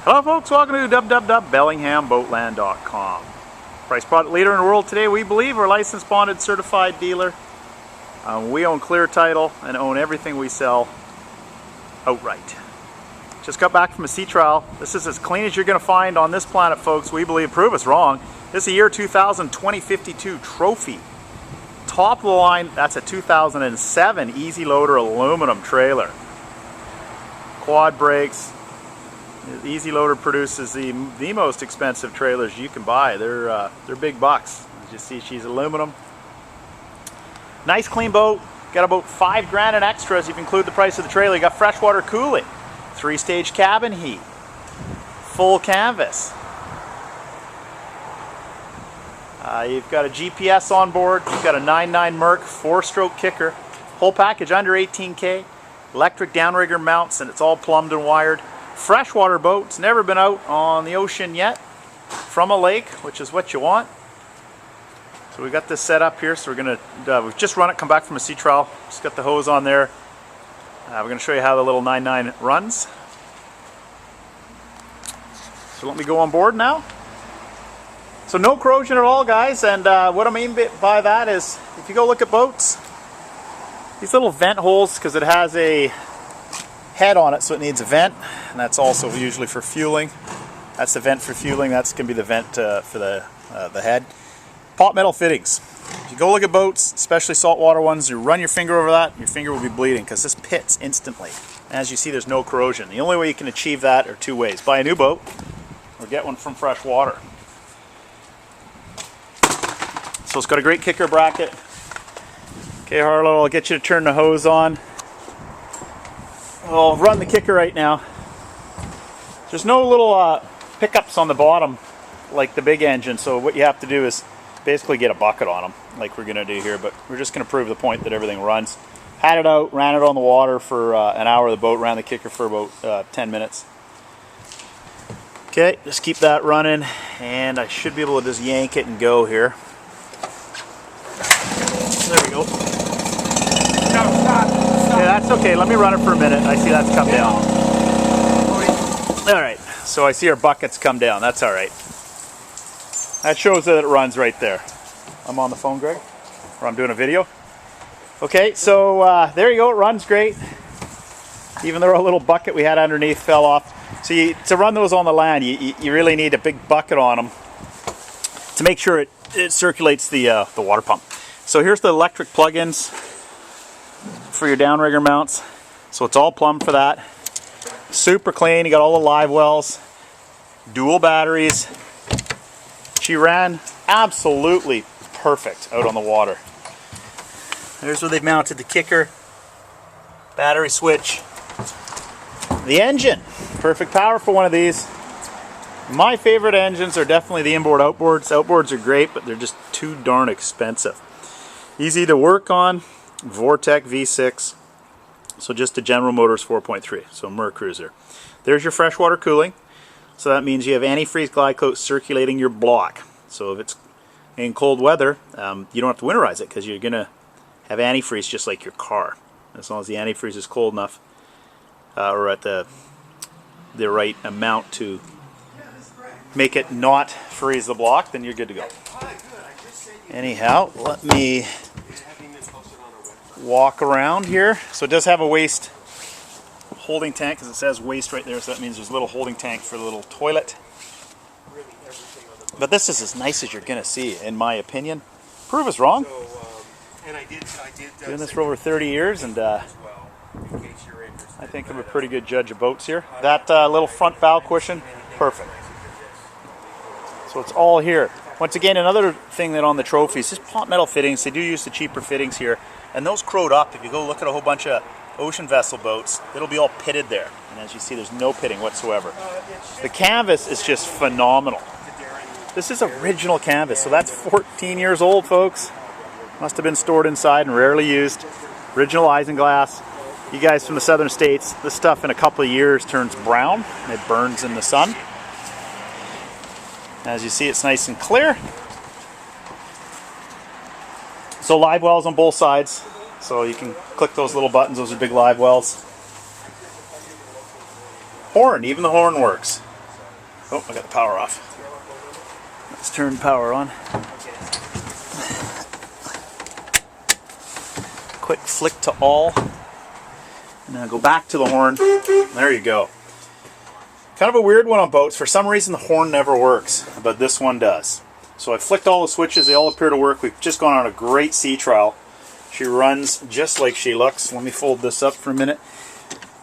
Hello folks, welcome to www.bellinghamboatland.com. Price product leader in the world today, we believe. We're licensed, bonded, certified dealer. We own clear title and own everything we sell outright. Just got back from a sea trial. This is as clean as you're going to find on this planet, folks. We believe. Prove us wrong. This is a year 2052 trophy. Top of the line, that's a 2007 Easy Loader aluminum trailer. Quad brakes. Easy Loader produces the most expensive trailers you can buy. They're big bucks. As you see, she's aluminum. Nice clean boat. Got about $5 in extras if you include the price of the trailer. You got freshwater cooling, 3-stage cabin heat, full canvas. You've got a GPS on board. You've got a 9.9 Merc 4-stroke kicker. Whole package under 18K. Electric downrigger mounts, and it's all plumbed and wired. Freshwater boat. It's never been out on the ocean yet from a lake, which is what you want. So we got this set up here. So we're gonna we've just run it. Come back from a sea trial. Just got the hose on there. We're gonna show you how the little 9.9 runs. So let me go on board now. So no corrosion at all, guys. And what I mean by that is, if you go look at boats, these little vent holes, because it has a head on it, so it needs a vent, and that's also usually for fueling. That's the vent for fueling. That's going to be the vent for the head. Pot metal fittings. If you go look at boats, especially saltwater ones, you run your finger over that, your finger will be bleeding because this pits instantly. As you see, there's no corrosion. The only way you can achieve that are two ways: buy a new boat or get one from fresh water. So it's got a great kicker bracket. Okay, Harlow, I'll get you to turn the hose on. I'll run the kicker right now. There's no little pickups on the bottom like the big engine, so what you have to do is basically get a bucket on them like we're going to do here, but we're just going to prove the point that everything runs. Had it out, ran it on the water for an hour. The boat ran the kicker for about 10 minutes. Okay, just keep that running, and I should be able to just yank it and go here. There we go. Yeah, that's okay. Let me run it for a minute. I see that's come down. Alright, so I see our buckets come down. That's alright. That shows that it runs right there. I'm on the phone, Greg, or I'm doing a video. Okay, so there you go. It runs great. Even though a little bucket we had underneath fell off. So to run those on the land, you really need a big bucket on them to make sure it circulates the water pump. So here's the electric plug-ins for your downrigger mounts. So it's all plumbed for that. Super clean. You got all the live wells, dual batteries. She ran absolutely perfect out on the water. There's where they've mounted the kicker, battery switch, the engine. Perfect power for one of these. My favorite engines are definitely the inboard outboards. Outboards are great, but they're just too darn expensive. Easy to work on. Vortec V6. So just a General Motors 4.3. So Mer Cruiser. There's your freshwater cooling. So that means you have antifreeze glide coat circulating your block. So if it's in cold weather, you don't have to winterize it because you're going to have antifreeze just like your car. As long as the antifreeze is cold enough or at the right amount to make it not freeze the block, then you're good to go. Anyhow, let me walk around here. So it does have a waste holding tank, because it says waste right there, so that means there's a little holding tank for the little toilet. But this is as nice as you're going to see, in my opinion. Prove us wrong. Doing this for over 30 years, and I think I'm a pretty good judge of boats here. That little front bow cushion, perfect. So it's all here. Once again, another thing that on the trophies, just pot metal fittings. They do use the cheaper fittings here, and those crowed up. If you go look at a whole bunch of ocean vessel boats, it'll be all pitted there, and as you see, there's no pitting whatsoever. The canvas is just phenomenal. This is original canvas, so that's 14 years old, folks. Must have been stored inside and rarely used. Original isinglass. You guys from the southern states, this stuff in a couple of years turns brown and it burns in the sun. As you see, it's nice and clear. So live wells on both sides. So you can click those little buttons. Those are big live wells. Horn, even the horn works. Oh, I got the power off. Let's turn power on. Quick flick to all. And then go back to the horn. There you go. Kind of a weird one on boats. For some reason the horn never works, but this one does. So I flicked all the switches. They all appear to work. We've just gone on a great sea trial. She runs just like she looks. Let me fold this up for a minute.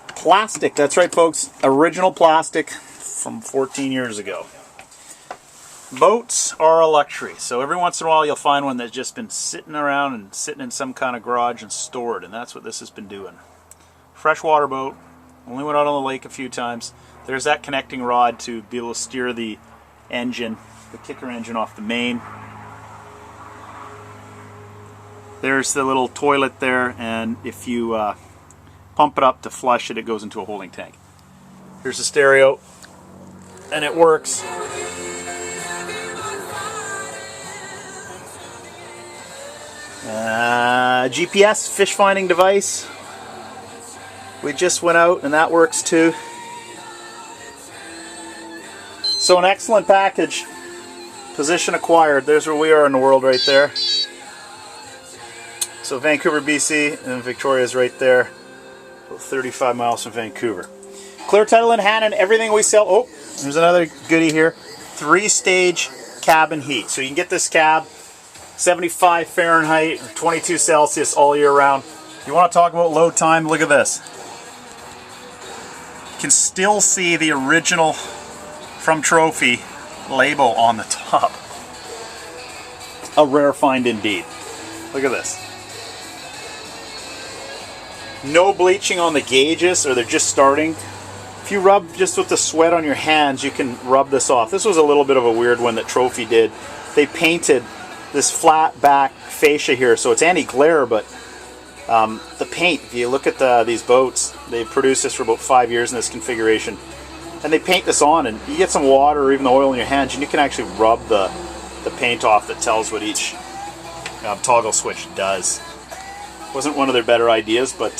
Plastic. That's right, folks. Original plastic from 14 years ago. Boats are a luxury. So every once in a while you'll find one that's just been sitting around and sitting in some kind of garage and stored. And that's what this has been doing. Freshwater boat. Only went out on the lake a few times. There's that connecting rod to be able to steer the engine, the kicker engine off the main. There's the little toilet there, and if you pump it up to flush it, it goes into a holding tank. Here's the stereo, and it works. GPS fish finding device. We just went out and that works too. So an excellent package. Position acquired. There's where we are in the world right there. So Vancouver, BC, and Victoria's right there. About 35 miles from Vancouver. Clear title in hand and everything we sell. Oh, there's another goodie here. 3-stage cabin heat. So you can get this cab 75 Fahrenheit or 22 Celsius all year round. You want to talk about load time? Look at this. You can still see the original from Trophy label on the top. A rare find indeed. Look at this. No bleaching on the gauges, or they're just starting. If you rub just with the sweat on your hands, you can rub this off. This was a little bit of a weird one that Trophy did. They painted this flat back fascia here, so it's anti-glare, but the paint, if you look at these boats, they produced this for about 5 years in this configuration, and they paint this on, and you get some water or even the oil in your hands, and you can actually rub the paint off that tells what each toggle switch does. Wasn't one of their better ideas, but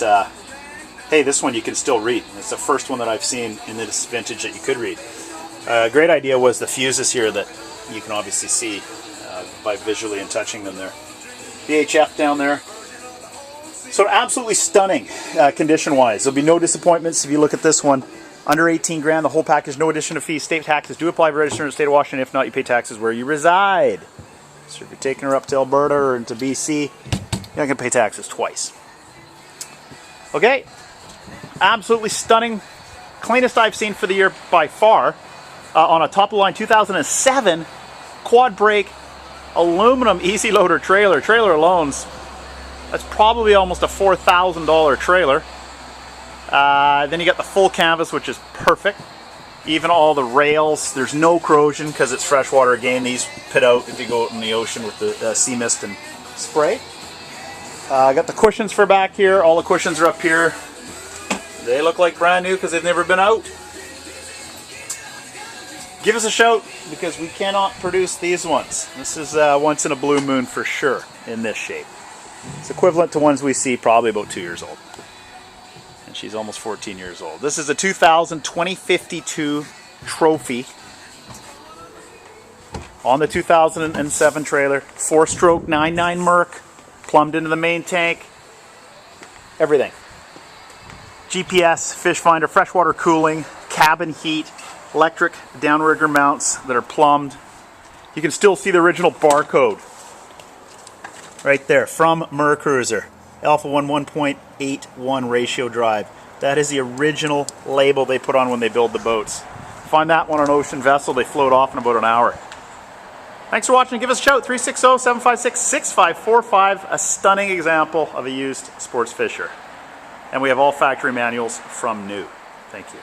hey, this one you can still read. It's the first one that I've seen in this vintage that you could read. Great idea was the fuses here that you can obviously see by visually and touching them there. VHF down there. So absolutely stunning condition-wise. There'll be no disappointments if you look at this one. Under 18 grand, the whole package, no additional fees. State taxes do apply for register in the state of Washington. If not, you pay taxes where you reside. So if you're taking her up to Alberta or into BC, you're not going to pay taxes twice. Okay, absolutely stunning. Cleanest I've seen for the year by far. On a top-of-the-line 2007 quad brake aluminum easy loader trailer. Trailer alone's, that's probably almost a $4,000 trailer. Then you got the full canvas, which is perfect. Even all the rails, there's no corrosion because it's freshwater. Again, these pit out if you go out in the ocean with the sea mist and spray. I got the cushions for back here. All the cushions are up here. They look like brand new because they've never been out. Give us a shout because we cannot produce these ones. This is once in a blue moon for sure in this shape. It's equivalent to ones we see probably about 2 years old. And she's almost 14 years old. This is a 2052 Trophy on the 2007 trailer. 4-stroke 9.9 Merc, plumbed into the main tank. Everything. GPS, fish finder, freshwater cooling, cabin heat, electric downrigger mounts that are plumbed. You can still see the original barcode right there from Mercruiser. Alpha 1 1.81 ratio drive. That is the original label they put on when they build the boats. Find that one on Ocean Vessel. They float off in about an hour. Thanks for watching. Give us a shout. 360-756-6545. A stunning example of a used sports fisher. And we have all factory manuals from new. Thank you.